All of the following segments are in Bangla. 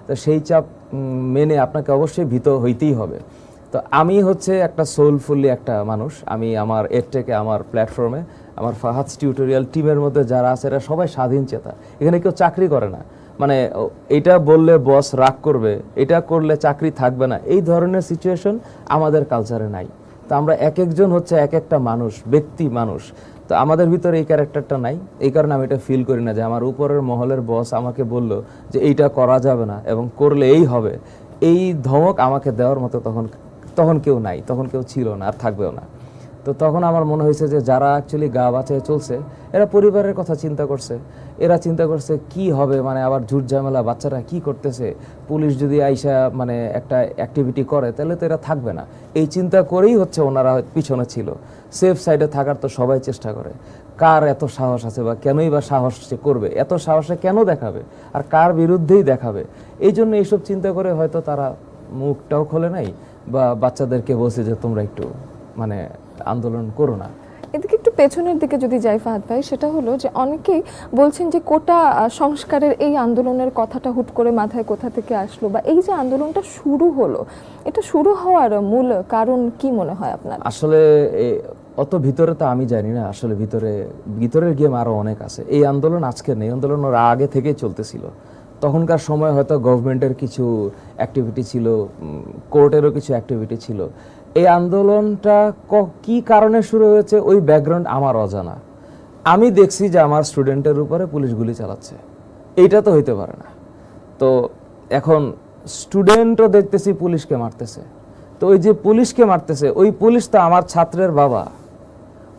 তো সেই চাপ মেনে আপনাকে অবশ্যই ভীত হইতেই হবে। তো আমি হচ্ছে একটা সোলফুলি একটা মানুষ, আমি আমার এডটেকে আমার প্ল্যাটফর্মে আমার ফাহাদস টিউটোরিয়াল টিমের মধ্যে যারা আছে এরা সবাই স্বাধীন চেতা, এখানে কেউ চাকরি করে না, মানে এটা বললে বস রাগ করবে, এটা করলে চাকরি থাকবে না, এই ধরনের সিচুয়েশন আমাদের কালচারে নাই। তো আমরা এক একজন হচ্ছে এক একটা মানুষ, ব্যক্তি মানুষ, তো আমাদের ভিতরে এই ক্যারেক্টারটা নাই। এই কারণে আমি এটা ফিল করি না যে আমার উপরের মহলের বস আমাকে বলল যে এইটা করা যাবে না এবং করলে এই হবে, এই ধমক আমাকে দেওয়ার মতো তখন তখন কেউ নাই, তখন কেউ ছিল না আর থাকবেও না। তো তখন আমার মনে হয়েছে যে যারা অ্যাকচুয়ালি গা বাঁচায় চলছে এরা পরিবারের কথা চিন্তা করছে, এরা চিন্তা করছে কি হবে, মানে আবার ঝুট ঝামেলা, বাচ্চারা কি করতেছে, পুলিশ যদি আইসা মানে একটা অ্যাক্টিভিটি করে তাহলে তো এরা থাকবে না, এই চিন্তা করেই হচ্ছে ওনারা পিছনে ছিল। সেফ সাইডে থাকার তো সবাই চেষ্টা করে, কার এত সাহস আছে বা কেনই বা সাহস সে করবে, এত সাহসে কেন দেখাবে আর কার বিরুদ্ধেই দেখাবে, এই জন্য এইসব চিন্তা করে হয়তো তারা মুখটাও খোলে নাই বা বাচ্চাদেরকে বলছে যে তোমরা একটু মানে আন্দোলন করো না। এদিকে একটু পেছনের দিকে যদি যাই ফাহাদ ভাই, সেটা হলো যে অনেকেই বলছেন যে কোটা সংস্কারের এই আন্দোলনের কথাটা হুট করে মাথায় কোথা থেকে আসলো, বা এই যে আন্দোলনটা শুরু হলো, এটা শুরু হওয়ার মূল কারণ কি মনে হয় আপনার? আসলে অত ভিতরে তো আমি জানি না, আসলে ভিতরের গেম আরো অনেক আছে। এই আন্দোলন আজকে নেই, আন্দোলন ওর আগে থেকেই চলতেছিল। তখনকার সময় হয়তো গভর্নমেন্টের কিছু অ্যাক্টিভিটি ছিল, কোর্টেরও কিছু অ্যাক্টিভিটি ছিল। এই আন্দোলনটা কি কারণে শুরু হয়েছে ওই ব্যাকগ্রাউন্ড আমার অজানা। আমি দেখছি যে আমার স্টুডেন্টের উপরে পুলিশ গুলি চালাচ্ছে, এইটা তো হইতে পারে না। তো এখন স্টুডেন্টও দেখতেছি পুলিশকে মারতেছে, তো ওই যে পুলিশকে মারতেছে ওই পুলিশ তো আমার ছাত্রের বাবা,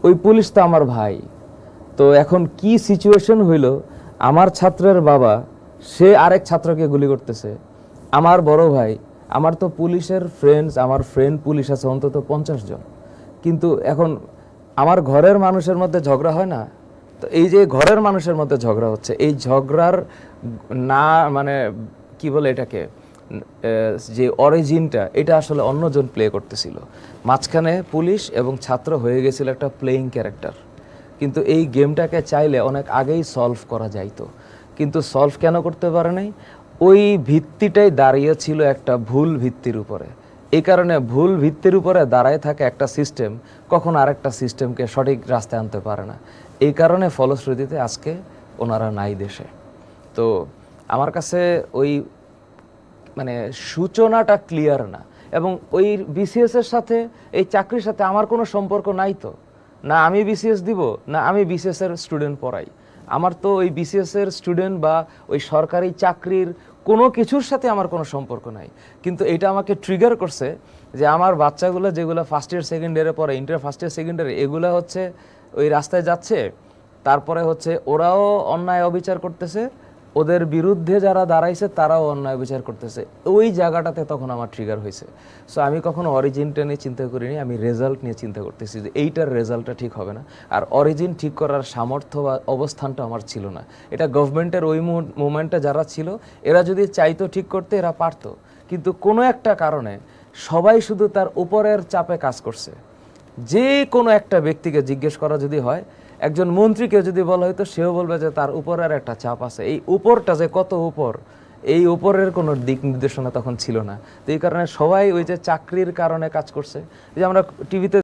ওই পুলিশ তো আমার ভাই। তো এখন কি সিচুয়েশন হইল, আমার ছাত্রের বাবা সে আরেক ছাত্রকে গুলি করতেছে, আমার বড় ভাই, আমার তো পুলিশের ফ্রেন্ডস, আমার ফ্রেন্ড পুলিশ আছে অন্তত 50 জন, কিন্তু এখন আমার ঘরের মানুষের মধ্যে ঝগড়া হয় না। তো এই যে ঘরের মানুষের মধ্যে ঝগড়া হচ্ছে, এই ঝগড়ার না মানে কি বলে এটাকে, যে অরিজিনটা এটা আসলে অন্যজন প্লে করতেছিল, মাঝখানে পুলিশ এবং ছাত্র হয়ে গেছিল একটা প্লেয়িং ক্যারেক্টার। কিন্তু এই গেমটাকে চাইলে অনেক আগেই সলভ করা যাইতো, কিন্তু সলভ কেন করতে পারে নাই, ওই ভিত্তিটাই দাঁড়িয়ে ছিল একটা ভুল ভিত্তির উপরে। এই কারণে ভুল ভিত্তির উপরে দাঁড়ায় থাকে একটা সিস্টেম কখন আরেকটা সিস্টেমকে সঠিক রাস্তায় আনতে পারে না। এই কারণে ফলশ্রুতিতে আজকে ওনারা নাই দেশে। তো আমার কাছে ওই মানে সূচনাটা ক্লিয়ার না, এবং ওই বিসিএস এর সাথে এই চাকরির সাথে আমার কোনো সম্পর্ক নাই। তো না আমি বিসিএস দিব, না আমি বিসিএস এর স্টুডেন্ট পড়াই, আমার তো ওই বিসিএস এর স্টুডেন্ট বা ওই সরকারি চাকরির কোনো কিছুর সাথে আমার কোনো সম্পর্ক নাই। কিন্তু এটা আমাকে ট্রিগার করছে যে আমার বাচ্চাগুলো যেগুলো ফার্স্ট ইয়ার সেকেন্ড ইয়ারে পড়ে, ইন্টার ফার্স্ট ইয়ার সেকেন্ড ইয়ারে, এগুলো হচ্ছে ওই রাস্তায় যাচ্ছে, তারপরে হচ্ছে ওরাও অন্যায় অবিচার করতেছে, ওদের বিরুদ্ধে যারা দাঁড়াইছে তারাও অন্যায় বিচার করতেছে, ওই জায়গাটাতে তখন আমার ট্রিগার হয়েছে। সো আমি কখনো অরিজিনটা নিয়ে চিন্তা করিনি, আমি রেজাল্ট নিয়ে চিন্তা করতেছি যে এইটার রেজাল্টটা ঠিক হবে না, আর অরিজিন ঠিক করার সামর্থ্য বা অবস্থানটা আমার ছিল না। এটা গভর্নমেন্টের ওই মুভমেন্টে যারা ছিল এরা যদি চাইতো ঠিক করতে এরা পারতো, কিন্তু কোনো একটা কারণে সবাই শুধু তার উপরের চাপে কাজ করছে। যে কোনো একটা ব্যক্তিকে জিজ্ঞেস করা যদি হয়, একজন মন্ত্রীকে যদি বলা হয়তো সেও বলবে যে তার উপরের একটা চাপ আছে, এই উপরটা যে কত উপর, এই উপরের কোনো দিক নির্দেশনা তখন ছিল না। তো এই কারণে সবাই ওই যে চাকরির কারণে কাজ করছে। যে আমরা টিভিতে